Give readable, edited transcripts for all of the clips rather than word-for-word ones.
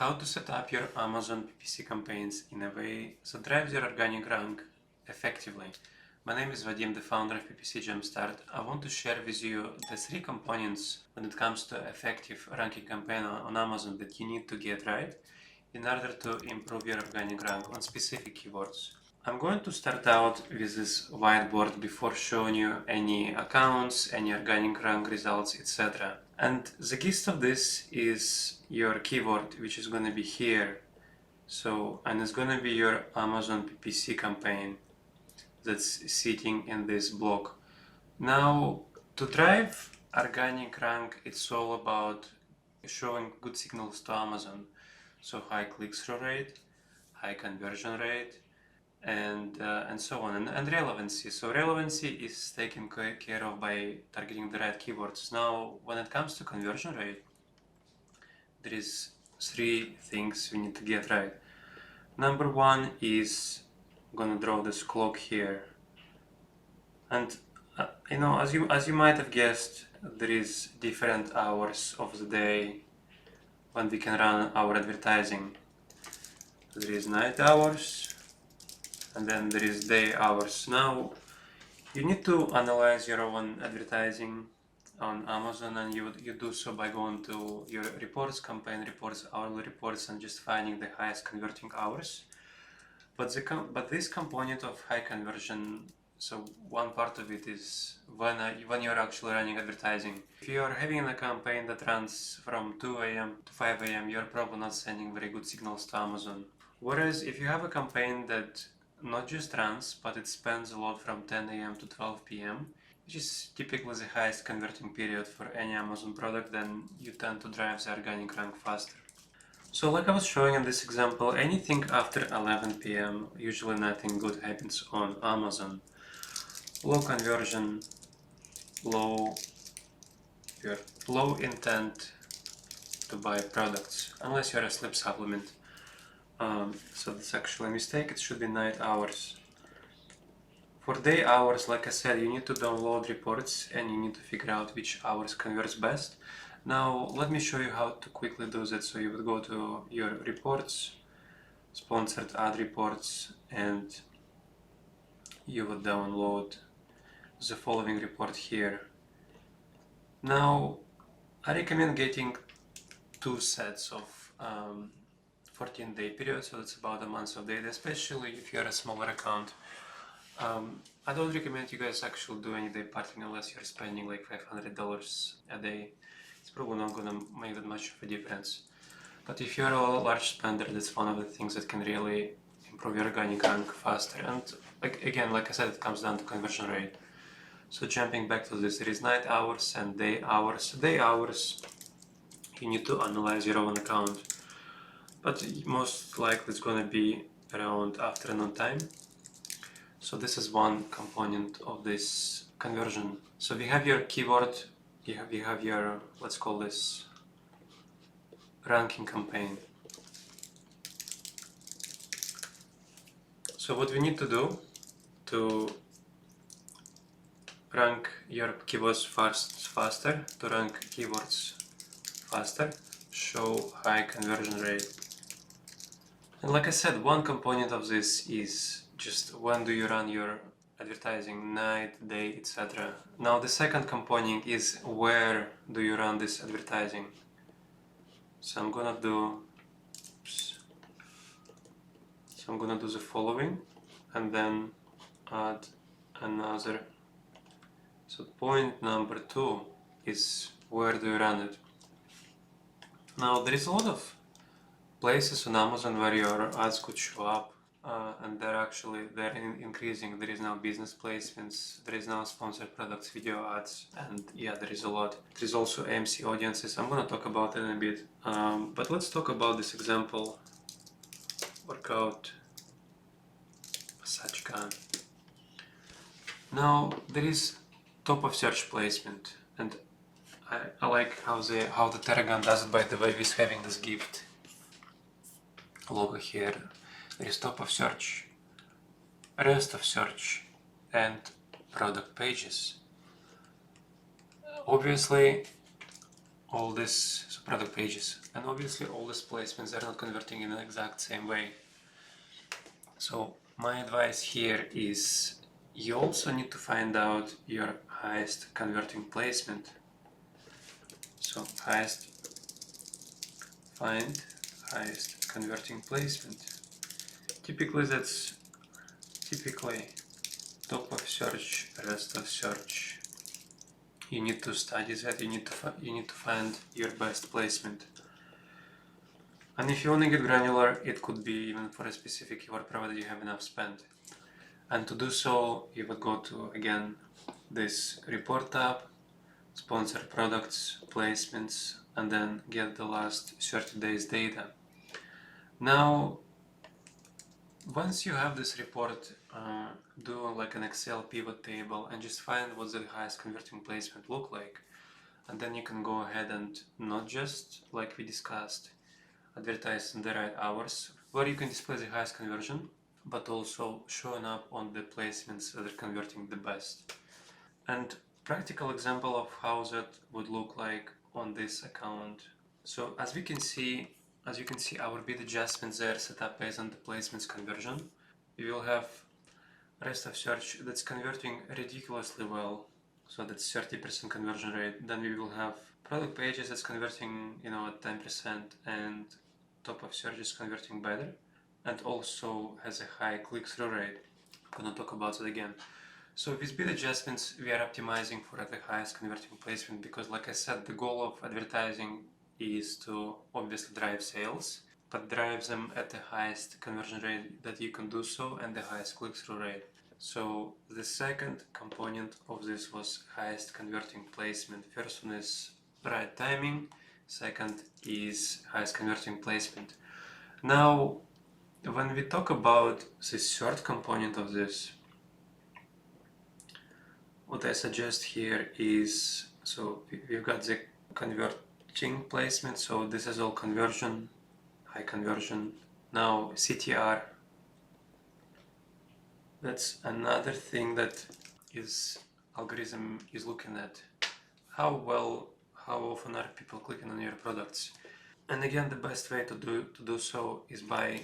How to set up your Amazon PPC campaigns in a way that drives your organic rank effectively. My name is Vadim, the founder of PPC Jumpstart. I want to share with you the 3 components when it comes to effective ranking campaign on Amazon that you need to get right in order to improve your organic rank on specific keywords. I'm going to start out with this whiteboard before showing you any accounts, any organic rank results, etc. And the gist of this is your keyword, which is going to be here. And it's going to be your Amazon PPC campaign that's sitting in this block. Now, to drive organic rank, it's all about showing good signals to Amazon. So high click-through rate, high conversion rate, and so on, and relevancy. So relevancy is taken care of by targeting the right keywords. Now, when it comes to conversion rate, there is 3 things we need to get right. Number 1 is I'm gonna draw this clock here, and as you might have guessed, there is different hours of the day when we can run our advertising. There is night hours, and then there is day hours. Now, you need to analyze your own advertising on Amazon, and you do so by going to your reports, campaign reports, hourly reports, and just finding the highest converting hours. But this component of high conversion, so one part of it is when you're actually running advertising. If you're having a campaign that runs from 2 a.m. to 5 a.m., you're probably not sending very good signals to Amazon. Whereas if you have a campaign that not just runs, but it spends a lot from 10 a.m. to 12 p.m., which is typically the highest converting period for any Amazon product, then you tend to drive the organic rank faster. So like I was showing in this example, anything after 11 p.m., usually nothing good happens on Amazon. Low conversion, low intent to buy products, unless you're a sleep supplement. So that's actually a mistake, it should be night hours. For day hours, like I said, you need to download reports and you need to figure out which hours converts best. Now, let me show you how to quickly do that. So you would go to your reports, sponsored ad reports, and you would download the following report here. Now, I recommend getting 2 sets of 14-day period, so that's about a month of data, especially if you're a smaller account. I don't recommend you guys actually do any day parting unless you're spending like $500 a day. It's probably not gonna make that much of a difference. But if you're a large spender, that's one of the things that can really improve your organic rank faster. And like I said, it comes down to conversion rate. So jumping back to this, there is night hours and day hours. Day hours, you need to analyze your own account, but most likely it's going to be around afternoon time. So this is one component of this conversion. So we have your keyword, we have your, let's call this ranking campaign. So what we need to do to rank your keywords faster, to rank keywords faster, show high conversion rate. And like I said, one component of this is just when do you run your advertising, night, day, etc. Now the second component is where do you run this advertising. So I'm gonna do the following and then add another. So point number 2 is where do you run it. Now there is a lot of places on Amazon where your ads could show up, and they're increasing. There is now business placements, there is now sponsored products, video ads, and yeah, there is a lot. There is also AMC audiences. I'm gonna talk about it in a bit, but let's talk about this example workout massage gun. Now there is top of search placement, and I like how the Terragun does it, by the way, with having this gift logo here. There is top of search, rest of search, and product pages. Obviously, all this, so product pages, and obviously all these placements are not converting in the exact same way. So my advice here is you also need to find out your highest converting placement. So find highest converting placement. Typically that's top of search, rest of search. You need to study that. You need to find your best placement. And if you want to get granular, it could be even for a specific keyword provided you have enough spend. And to do so, you would go to, again, this report tab, sponsored products, placements, and then get the last 30 days data. Now, once you have this report, do like an Excel pivot table and just find what's the highest converting placement look like. And then you can go ahead and not just, like we discussed, advertise in the right hours where you can display the highest conversion, but also showing up on the placements that are converting the best. And practical example of how that would look like on this account. So as you can see, our bid adjustments there set up based on the placements conversion. We will have rest of search that's converting ridiculously well, so that's 30% conversion rate. Then we will have product pages that's converting, at 10%, and top of search is converting better, and also has a high click-through rate. I'm gonna talk about it again. So with bid adjustments, we are optimizing for the highest converting placement because, like I said, the goal of advertising is to obviously drive sales, but drive them at the highest conversion rate that you can do so and the highest click-through rate. So the second component of this was highest converting placement. First one is right timing, second is highest converting placement. Now, when we talk about the third component of this, what I suggest here is, so we've got the converting placement, so this is all conversion, high conversion. Now CTR, that's another thing that algorithm is looking at. How often are people clicking on your products? And again, the best way to do so is by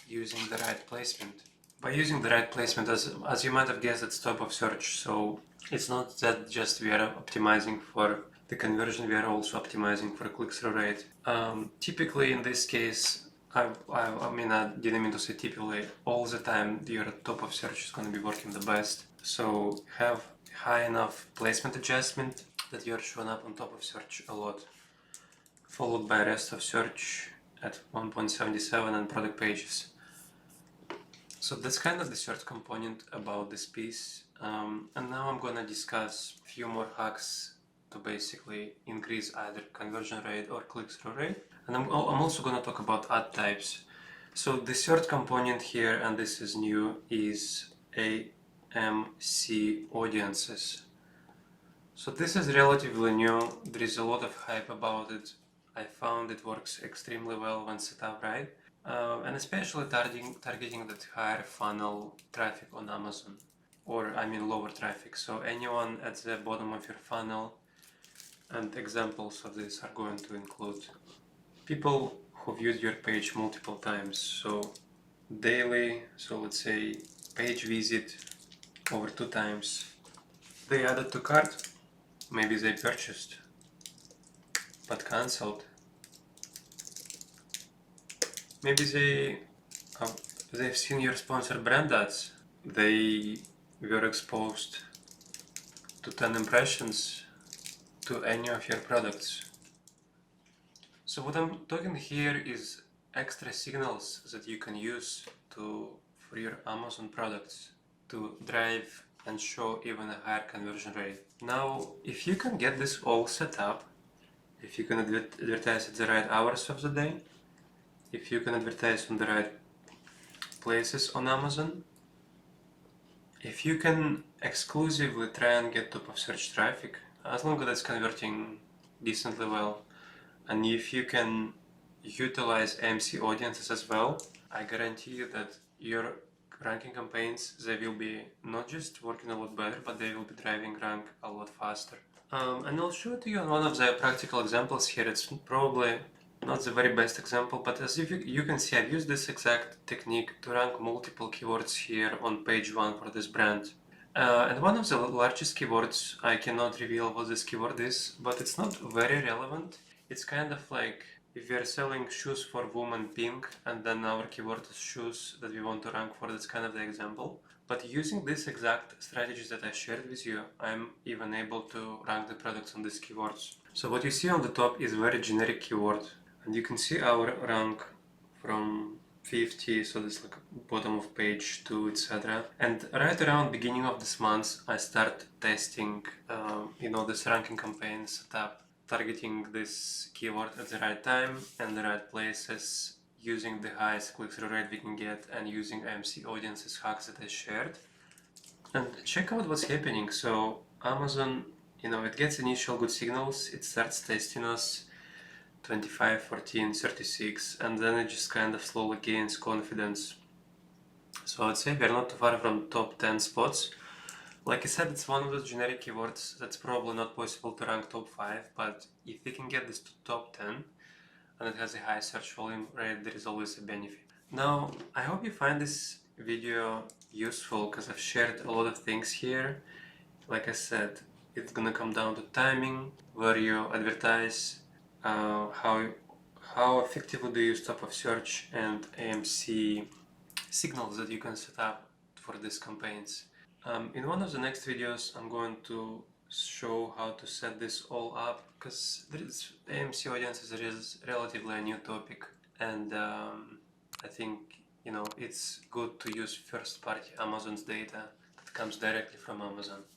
using the right placement. By using the right placement, as you might have guessed, it's top of search. So it's not that just we are optimizing for the conversion, we are also optimizing for click-through rate. Typically in this case, I didn't mean to say typically, all the time your top of search is going to be working the best. So have high enough placement adjustment that you're showing up on top of search a lot, followed by rest of search at 1.77 and product pages. So that's kind of the third component about this piece. And now I'm gonna discuss a few more hacks to basically increase either conversion rate or click-through rate. And I'm also gonna talk about ad types. So the third component here, and this is new, is AMC audiences. So this is relatively new. There is a lot of hype about it. I found it works extremely well when set up right. And especially targeting that higher funnel traffic on Amazon, or lower traffic. So anyone at the bottom of your funnel, and examples of this are going to include people who viewed your page multiple times. So daily, so let's say page visit over 2 times. They added to cart, maybe they purchased, but cancelled. Maybe they've seen your sponsored brand ads. They were exposed to 10 impressions to any of your products. So what I'm talking here is extra signals that you can use for your Amazon products to drive and show even a higher conversion rate. Now, if you can get this all set up, if you can advertise at the right hours of the day, if you can advertise on the right places on Amazon, if you can exclusively try and get top of search traffic, as long as it's converting decently well, and if you can utilize AMC audiences as well, I guarantee you that your ranking campaigns, they will be not just working a lot better, but they will be driving rank a lot faster. And I'll show it to you on one of the practical examples here. It's probably not the very best example, but as you can see, I've used this exact technique to rank multiple keywords here on page 1 for this brand. And one of the largest keywords, I cannot reveal what this keyword is, but it's not very relevant. It's kind of like if we are selling shoes for woman pink, and then our keyword is shoes that we want to rank for, that's kind of the example. But using these exact strategies that I shared with you, I'm even able to rank the products on these keywords. So what you see on the top is very generic keyword, and you can see our rank from 50, so this like bottom of page 2, etc. And right around beginning of this month, I start testing, this ranking campaign setup, targeting this keyword at the right time and the right places, using the highest click-through rate we can get, and using AMC audiences hacks that I shared. And check out what's happening. So Amazon, it gets initial good signals, it starts testing us 25, 14, 36, and then it just kind of slowly gains confidence. So I'd say we're not too far from top 10 spots. Like I said, it's one of those generic keywords that's probably not possible to rank top 5, but if we can get this to top 10, and it has a high search volume rate, there is always a benefit. Now, I hope you find this video useful because I've shared a lot of things here. Like I said, it's gonna come down to timing, where you advertise, how effectively do you use top of search and AMC signals that you can set up for these campaigns. In one of the next videos, I'm going to show how to set this all up, because AMC audiences is relatively a new topic, and I think it's good to use first-party Amazon's data that comes directly from Amazon.